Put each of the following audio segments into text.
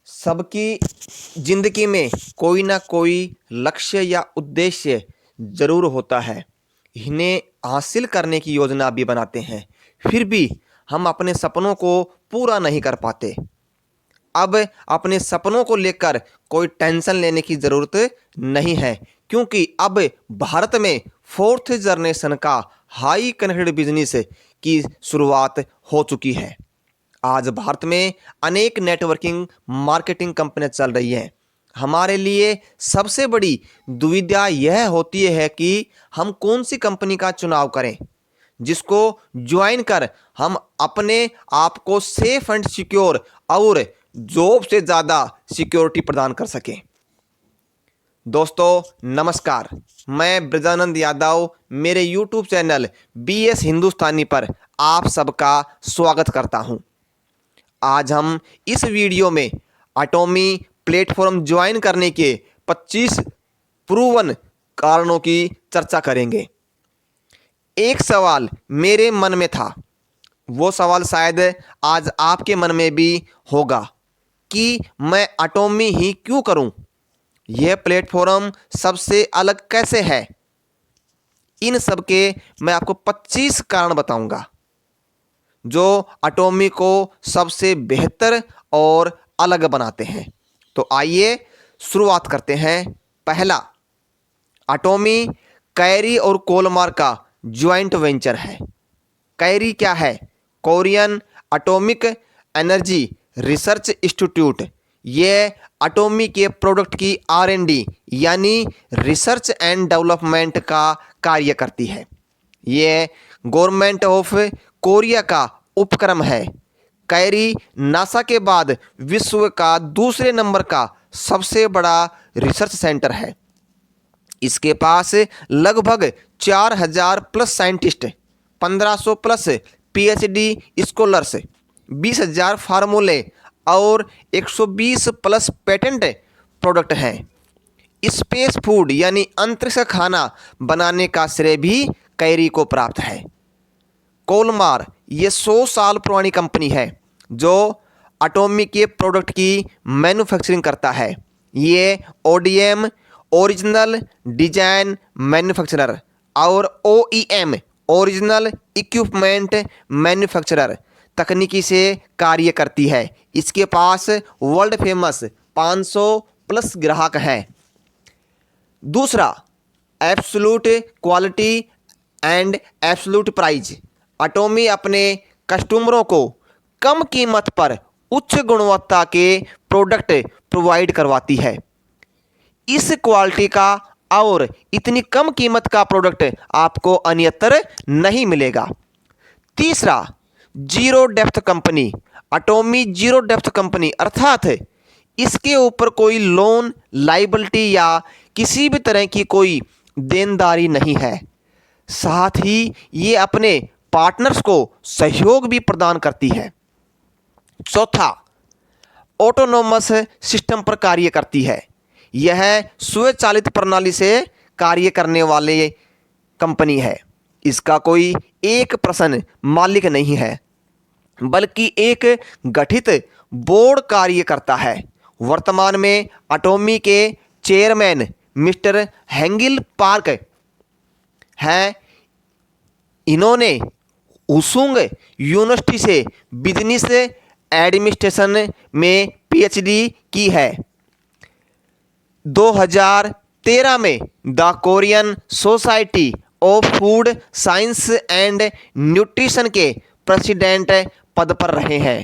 सबकी जिंदगी में कोई ना कोई लक्ष्य या उद्देश्य जरूर होता है। इन्हें हासिल करने की योजना भी बनाते हैं, फिर भी हम अपने सपनों को पूरा नहीं कर पाते। अब अपने सपनों को लेकर कोई टेंशन लेने की ज़रूरत नहीं है, क्योंकि अब भारत में फोर्थ जनरेशन का हाई कनेक्टेड बिजनेस की शुरुआत हो चुकी है। आज भारत में अनेक नेटवर्किंग मार्केटिंग कंपनियां चल रही हैं। हमारे लिए सबसे बड़ी दुविधा यह होती है कि हम कौन सी कंपनी का चुनाव करें, जिसको ज्वाइन कर हम अपने आप को सेफ एंड सिक्योर और जॉब से ज़्यादा सिक्योरिटी प्रदान कर सकें। दोस्तों नमस्कार, मैं ब्रजानंद यादव मेरे यूट्यूब चैनल BS हिंदुस्तानी पर आप सबका स्वागत करता हूं। आज हम इस वीडियो में एटॉमी प्लेटफॉर्म ज्वाइन करने के 25 प्रूवन कारणों की चर्चा करेंगे। एक सवाल मेरे मन में था, वो सवाल शायद आज आपके मन में भी होगा कि मैं एटॉमी ही क्यों करूं? यह प्लेटफॉर्म सबसे अलग कैसे है? इन सब के मैं आपको 25 कारण बताऊंगा जो एटॉमी को सबसे बेहतर और अलग बनाते हैं। तो आइए शुरुआत करते हैं। पहला, एटॉमी कैरी और कोलमार का ज्वाइंट वेंचर है। कैरी क्या है? Korean atomic energy research institute. यह एटॉमी के प्रोडक्ट की R&D यानी रिसर्च एंड डेवलपमेंट का कार्य करती है। यह गवर्नमेंट ऑफ कोरिया का उपक्रम है। कैरी नासा के बाद विश्व का दूसरे नंबर का सबसे बड़ा रिसर्च सेंटर है। इसके पास लगभग 4000 plus scientist, 1500 plus PhD scholars, 20,000 फार्मूले और 120 प्लस पेटेंट प्रोडक्ट हैं। स्पेस फूड यानी अंतरिक्ष खाना बनाने का श्रेय भी कैरी को प्राप्त है। कोलमार ये 100 साल पुरानी कंपनी है जो एटॉमी के प्रोडक्ट की मैन्युफैक्चरिंग करता है। ये ODM ओरिजिनल डिजाइन मैन्युफैक्चरर और OEM ओरिजिनल इक्विपमेंट मैन्युफैक्चरर तकनीकी से कार्य करती है। इसके पास वर्ल्ड फेमस 500 प्लस ग्राहक हैं। दूसरा, absolute quality and absolute price. एटॉमी अपने कस्टमरों को कम कीमत पर उच्च गुणवत्ता के प्रोडक्ट प्रोवाइड करवाती है। इस क्वालिटी का और इतनी कम कीमत का प्रोडक्ट आपको अन्यत्र नहीं मिलेगा। तीसरा, zero depth company. एटॉमी zero depth company अर्थात इसके ऊपर कोई लोन, लाइबिलिटी या किसी भी तरह की कोई देनदारी नहीं है। साथ ही ये अपने पार्टनर्स को सहयोग भी प्रदान करती है। चौथा, ऑटोनोमस सिस्टम पर कार्य करती है। यह स्वचालित प्रणाली से कार्य करने वाले कंपनी है। इसका कोई एक पर्सन मालिक नहीं है, बल्कि एक गठित बोर्ड कार्य करता है। वर्तमान में एटॉमी के चेयरमैन मिस्टर हेंगिल पार्क हैं। इन्होंने उसूंग यूनिवर्सिटी से बिजनेस एडमिनिस्ट्रेशन में PhD की है। 2013 में the Korean society of food science and nutrition के प्रेसिडेंट पद पर रहे हैं।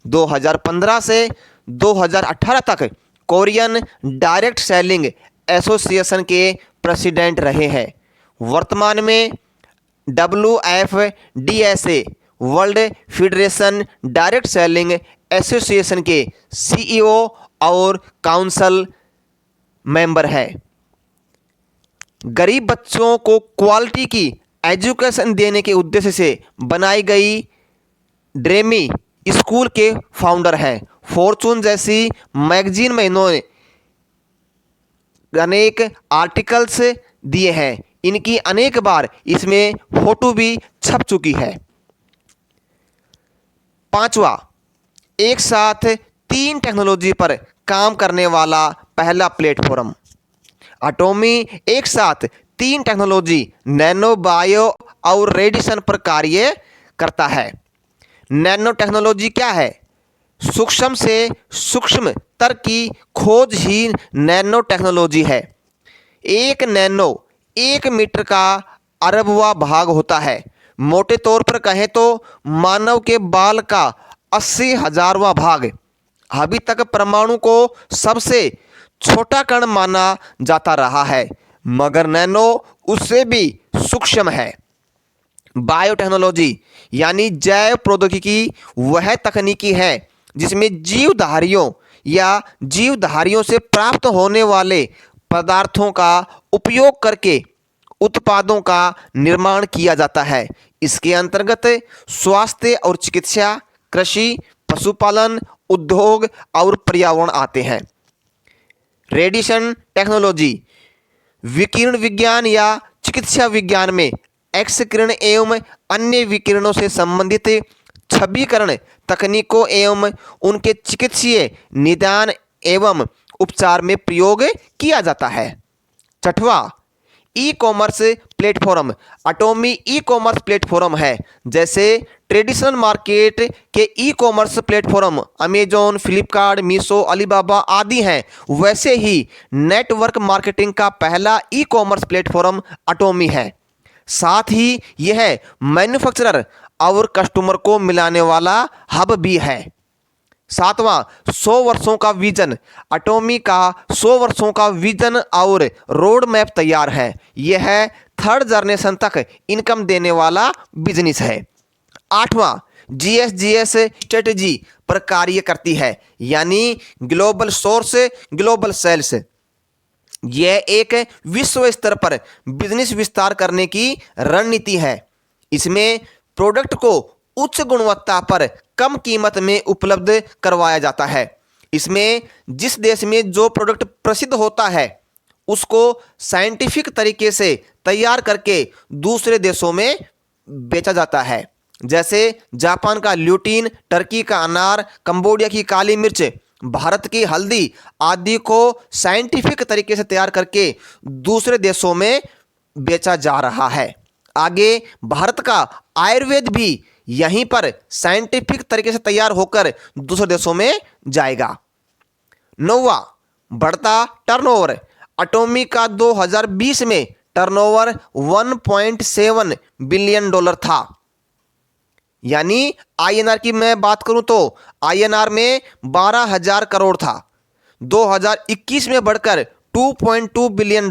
2015 से 2018 तक कोरियन डायरेक्ट सेलिंग एसोसिएशन के प्रेसिडेंट रहे हैं। वर्तमान में WFDSA world federation direct selling association के CEO और काउंसिल मेंबर है। गरीब बच्चों को क्वालिटी की एजुकेशन देने के उद्देश्य से बनाई गई ड्रीमी स्कूल के फाउंडर हैं। फॉर्चून जैसी मैगजीन में इन्होंने अनेक आर्टिकल्स दिए हैं। इनकी अनेक बार इसमें फोटो भी छप चुकी है। पांचवा, एक साथ तीन टेक्नोलॉजी पर काम करने वाला पहला प्लेटफॉर्म। एटॉमी एक साथ तीन टेक्नोलॉजी नैनो, बायो और रेडिएशन पर कार्य करता है। नैनो टेक्नोलॉजी क्या है? सूक्ष्म से सूक्ष्म तर की खोज ही नैनो टेक्नोलॉजी है। एक नैनो 1 मीटर का अरबवां भाग होता है। मोटे तौर पर कहें तो मानव के बाल का 80,000वां भाग। अभी तक परमाणु को सबसे छोटा कण माना जाता रहा है, मगर नैनो उससे भी सूक्ष्म है। बायोटेक्नोलॉजी यानी जैव प्रौद्योगिकी वह तकनीकी है जिसमें जीवधारियों या जीवधारियों से प्राप्त होने वाले पदार्थों का उपयोग करके उत्पादों का निर्माण किया जाता है। इसके अंतर्गत स्वास्थ्य और चिकित्सा, कृषि, पशुपालन, उद्योग और पर्यावरण आते हैं। रेडिएशन टेक्नोलॉजी विकिरण विज्ञान या चिकित्सा विज्ञान में एक्स किरण एवं अन्य विकिरणों से संबंधित छविकरण तकनीकों एवं उनके चिकित्सीय निदान एवं उपचार में प्रयोग किया जाता है। छठवां, e commerce platform. एटॉमी e commerce platform है। जैसे ट्रेडिशनल मार्केट के e commerce platform Amazon, Flipkart, Meesho, Alibaba आदि हैं, वैसे ही नेटवर्क मार्केटिंग का पहला ई कॉमर्स प्लेटफॉर्म एटॉमी है। साथ ही यह मैन्युफैक्चरर और कस्टमर को मिलाने वाला हब भी है। सातवां, 100 वर्षों का विजन। एटॉमी का 100 वर्षों का विजन और रोड मैप तैयार है। यह 3rd जनरेशन तक इनकम देने वाला बिजनेस है। आठवां, GSGS स्ट्रेटजी पर कार्य करती है, यानी ग्लोबल सोर्स ग्लोबल सेल्स। यह एक विश्व स्तर पर बिजनेस विस्तार करने की रणनीति है। इसमें प्रोडक्ट को उच्च गुणवत्ता पर कम कीमत में उपलब्ध करवाया जाता है। इसमें जिस देश में जो प्रोडक्ट प्रसिद्ध होता है उसको साइंटिफिक तरीके से तैयार करके दूसरे देशों में बेचा जाता है। जैसे जापान का ल्यूटीन, टर्की का अनार, कंबोडिया की काली मिर्च, भारत की हल्दी आदि को साइंटिफिक तरीके से तैयार करके दूसरे देशों में बेचा जा रहा है। आगे भारत का आयुर्वेद भी यहीं पर साइंटिफिक तरीके से तैयार होकर दूसरे देशों में जाएगा। नौवां, बढ़ता टर्नओवर। एटॉमी का 2020 में टर्नओवर $1.7 बिलियन था। यानी INR की मैं बात करूं तो INR में 12,000 करोड़ था। 2021 में बढ़कर $2.2 बिलियन,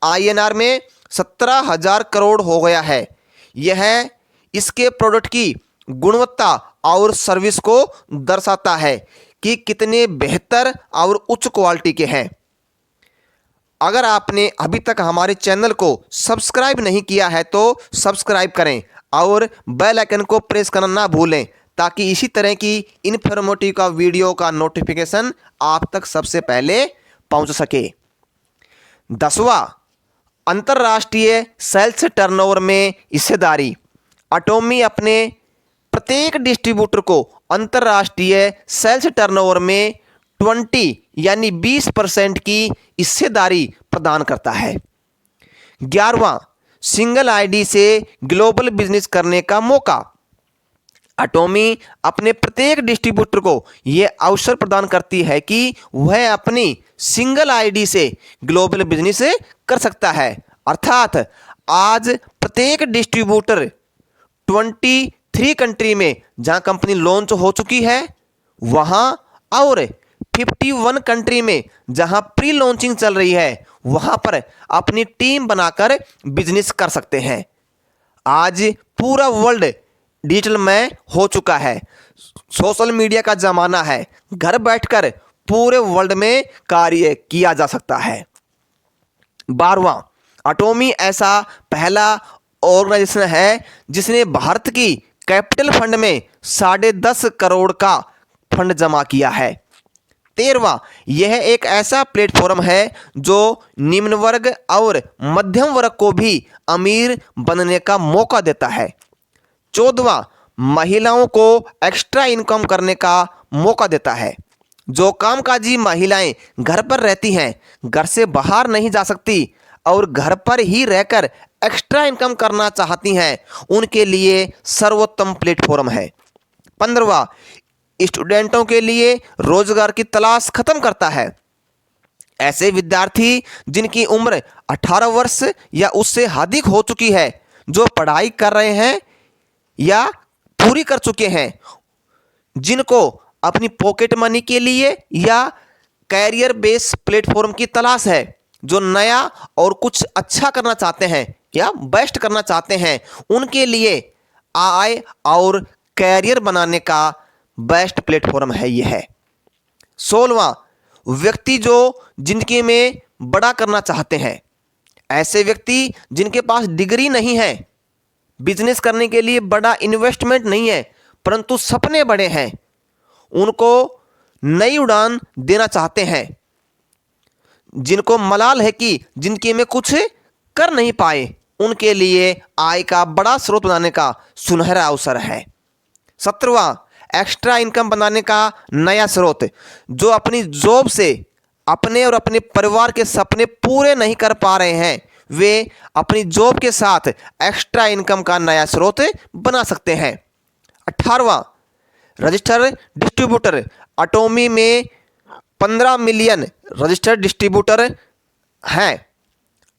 INR में 17,000 करोड़ हो गया है। यह इसके प्रोडक्ट की गुणवत्ता और सर्विस को दर्शाता है कि कितने बेहतर और उच्च क्वालिटी के हैं। अगर आपने अभी तक हमारे चैनल को सब्सक्राइब नहीं किया है तो सब्सक्राइब करें और बेल आइकन को प्रेस करना ना भूलें, ताकि इसी तरह की इन्फॉर्मेटिव का वीडियो का नोटिफिकेशन आप तक सबसे पहले पहुंच सके। 10वां, अंतर्राष्ट्रीय सेल्स टर्नओवर में हिस्सेदारी। एटॉमी अपने प्रत्येक डिस्ट्रीब्यूटर को अंतर्राष्ट्रीय सेल्स टर्नओवर में 20 यानी 20% की हिस्सेदारी प्रदान करता है। 11वां, सिंगल आईडी से ग्लोबल बिजनेस करने का मौका। एटॉमी अपने प्रत्येक डिस्ट्रीब्यूटर को यह अवसर प्रदान करती है कि वह अपनी सिंगल आईडी से ग्लोबल बिजनेस कर सकता है। अर्थात आज प्रत्येक डिस्ट्रीब्यूटर 23 कंट्री में जहां कंपनी लॉन्च हो चुकी है वहां और 51 कंट्री में जहां प्री लॉन्चिंग चल रही है वहां पर अपनी टीम बनाकर बिजनेस कर सकते हैं। आज पूरा वर्ल्ड डिजिटलमय हो चुका है। सोशल मीडिया का जमाना है। घर बैठकर पूरे वर्ल्ड में कार्य किया जा सकता है। 12वां, एटॉमी ऐसा पहला ऑर्गेनाइजेशन है जिसने भारत की कैपिटल फंड में 10.5 करोड़ का फंड जमा किया है। 13वां, यह एक ऐसा प्लेटफॉर्म है जो निम्न वर्ग और मध्यम वर्ग को भी अमीर बनने का मौका देता है। 14वां, महिलाओं को एक्स्ट्रा इनकम करने का मौका देता है। जो कामकाजी महिलाएं घर पर रहती हैं, घर से बाहर नहीं जा सकती और घर पर ही रहकर एक्स्ट्रा इनकम करना चाहती हैं, उनके लिए सर्वोत्तम प्लेटफॉर्म है। 15वां, स्टूडेंटों के लिए रोजगार की तलाश खत्म करता है। ऐसे विद्यार्थी जिनकी उम्र 18 वर्ष या उससे अधिक हो चुकी है, जो पढ़ाई कर रहे हैं या पूरी कर चुके हैं, जिनको अपनी पॉकेट मनी के लिए या कैरियर बेस प्लेटफॉर्म की तलाश है, जो नया और कुछ अच्छा करना चाहते हैं या बेस्ट करना चाहते हैं, उनके लिए आय और कैरियर बनाने का बेस्ट प्लेटफॉर्म है यह है। 16वां, व्यक्ति जो जिंदगी में बड़ा करना चाहते हैं। ऐसे व्यक्ति जिनके पास डिग्री नहीं है, बिजनेस करने के लिए बड़ा इन्वेस्टमेंट नहीं है, परंतु सपने बड़े हैं, उनको नई उड़ान देना चाहते हैं, जिनको मलाल है कि जिंदगी में कुछ कर नहीं पाए, उनके लिए आय का बड़ा स्रोत बनाने का सुनहरा अवसर है। 17वां, एक्स्ट्रा इनकम बनाने का नया स्रोत। जो अपनी जॉब से अपने और अपने परिवार के सपने पूरे नहीं कर पा रहे हैं, वे अपनी जॉब के साथ एक्स्ट्रा इनकम का नया स्रोत बना सकते हैं। 18वां, रजिस्टर्ड डिस्ट्रीब्यूटर। अटोमी में 15 मिलियन रजिस्टर्ड डिस्ट्रीब्यूटर हैं।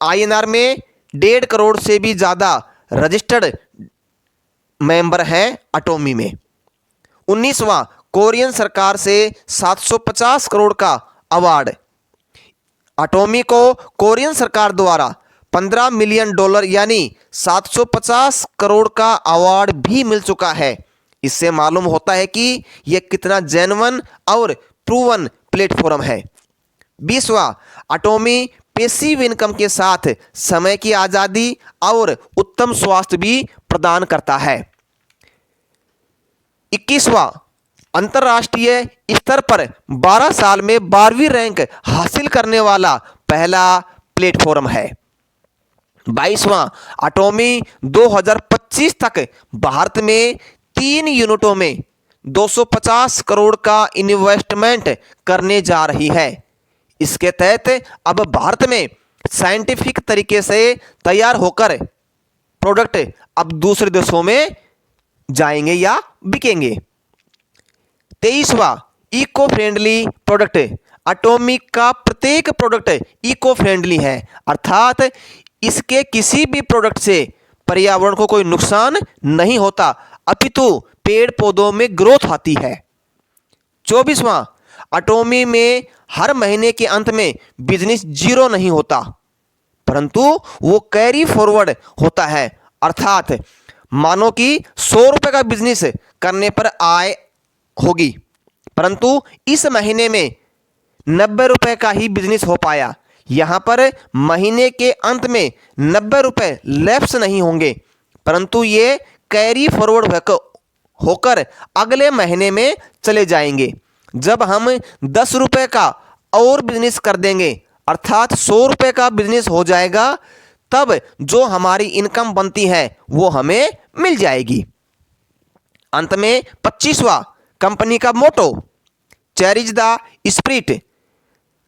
आईएनआर में 1.5 करोड़ से भी ज़्यादा रजिस्टर्ड मेंबर हैं अटोमी में। 19वां, कोरियन सरकार से 750 करोड़ का अवार्ड। अटोमी को कोरियन सरकार द्वारा $15 मिलियन यानी 750 करोड़ का अवार्ड भी मिल चुका है। इससे मालूम होता है कि यह कितना जेन्युइन और प्रूवन प्लेटफॉर्म है। 20वां, अटोमी पैसिव इनकम के साथ समय की आज़ादी और उत्तम स्वास्थ्य भी प्रदान करता है। 21वां, अंतर्राष्ट्रीय स्तर पर 12 साल में 12वीं रैंक हासिल करने वाला पहला प्लेटफॉर्म है। 22वां, अटोमी 2025 तक भारत में 3 यूनिटों में 250 करोड़ का इन्वेस्टमेंट करने जा रही है। इसके तहत अब भारत में साइंटिफिक तरीके से तैयार होकर प्रोडक्ट अब दूसरे देशों में जाएंगे या बिकेंगे। 23वां, इको फ्रेंडली प्रोडक्ट। अटोमी का प्रत्येक प्रोडक्ट इको फ्रेंडली है, अर्थात इसके किसी भी प्रोडक्ट से पर्यावरण को कोई नुकसान नहीं होता, अपितु पेड़ पौधों में ग्रोथ आती है। 24वां, अटोमी में हर महीने के अंत में बिजनेस जीरो नहीं होता, परंतु वो कैरी फॉरवर्ड होता है, अर्थात मानो कि 100 रुपये का बिजनेस करने पर आय होगी, परंतु इस महीने में 90 रुपये का ही बिजनेस हो पाया। यहाँ पर महीने के अंत में 90 रुपये लैप्स नहीं होंगे, परंतु ये कैरी फॉरवर्ड होकर अगले महीने में चले जाएंगे। जब हम 10 रुपये का और बिजनेस कर देंगे, अर्थात 100 रुपये का बिजनेस हो जाएगा, तब जो हमारी इनकम बनती है वो हमें मिल जाएगी। अंत में 25वां, कंपनी का motto, cherish the spirit,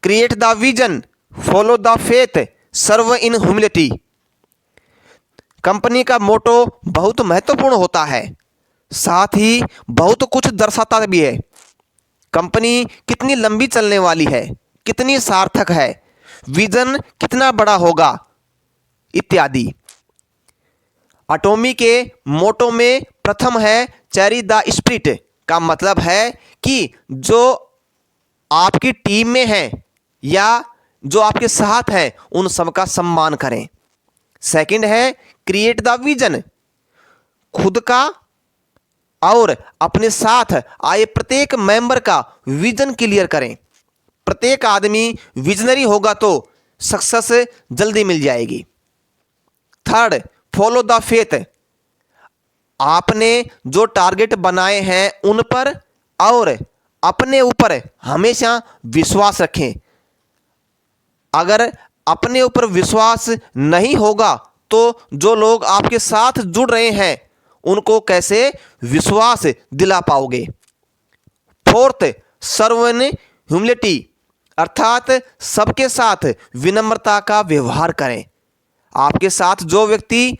create the vision, follow the faith, serve in humility. Company का मोटो बहुत महत्वपूर्ण होता है, साथ ही बहुत कुछ दर्शाता भी है। कंपनी कितनी लंबी चलने वाली है, कितनी सार्थक है, विजन कितना बड़ा होगा, इत्यादि। अटोमी के मोटो में प्रथम है चेरिश द स्पिरिट, का मतलब है कि जो आपकी टीम में है या जो आपके साथ है उन सबका सम्मान करें। सेकंड है क्रिएट द विजन, खुद का और अपने साथ आए प्रत्येक मेंबर का विजन क्लियर करें। प्रत्येक आदमी विजनरी होगा तो सक्सेस जल्दी मिल जाएगी। थर्ड, फॉलो द फेथ, आपने जो टारगेट बनाए हैं उन पर और अपने ऊपर हमेशा विश्वास रखें। अगर अपने ऊपर विश्वास नहीं होगा तो जो लोग आपके साथ जुड़ रहे हैं उनको कैसे विश्वास दिला पाओगे। फोर्थ, सर्वन ह्यूमिलिटी, अर्थात सबके साथ विनम्रता का व्यवहार करें। आपके साथ जो व्यक्ति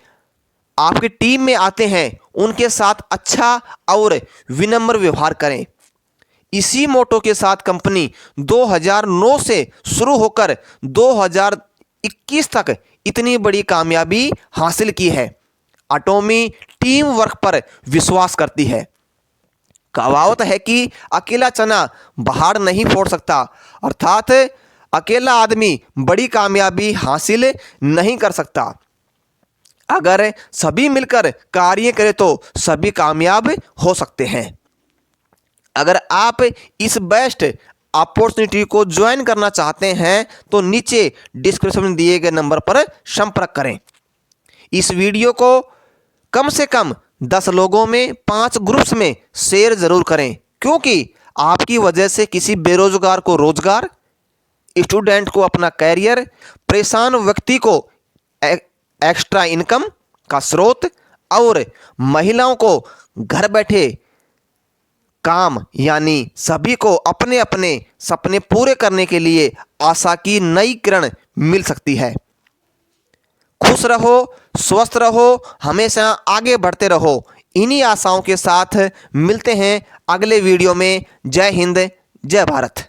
आपकी टीम में आते हैं उनके साथ अच्छा और विनम्र व्यवहार करें। इसी मोटो के साथ कंपनी 2009 से शुरू होकर 2021 तक इतनी बड़ी कामयाबी हासिल की है। एटॉमी टीम वर्क पर विश्वास करती है। कहावत है कि अकेला चना पहाड़ नहीं फोड़ सकता, अर्थात अकेला आदमी बड़ी कामयाबी हासिल नहीं कर सकता। अगर सभी मिलकर कार्य करें तो सभी कामयाब हो सकते हैं। अगर आप इस बेस्ट अपॉर्चुनिटी को ज्वाइन करना चाहते हैं तो नीचे डिस्क्रिप्शन में दिए गए नंबर पर संपर्क करें। इस वीडियो को कम से कम 10 लोगों में 5 ग्रुप्स में शेयर जरूर करें, क्योंकि आपकी वजह से किसी बेरोजगार को रोजगार, स्टूडेंट को अपना कैरियर, परेशान व्यक्ति को एक्स्ट्रा इनकम का स्रोत और महिलाओं को घर बैठे काम, यानी सभी को अपने अपने सपने पूरे करने के लिए आशा की नई किरण मिल सकती है। खुश रहो, स्वस्थ रहो, हमेशा आगे बढ़ते रहो। इन्हीं आशाओं के साथ मिलते हैं अगले वीडियो में। जय हिंद, जय भारत।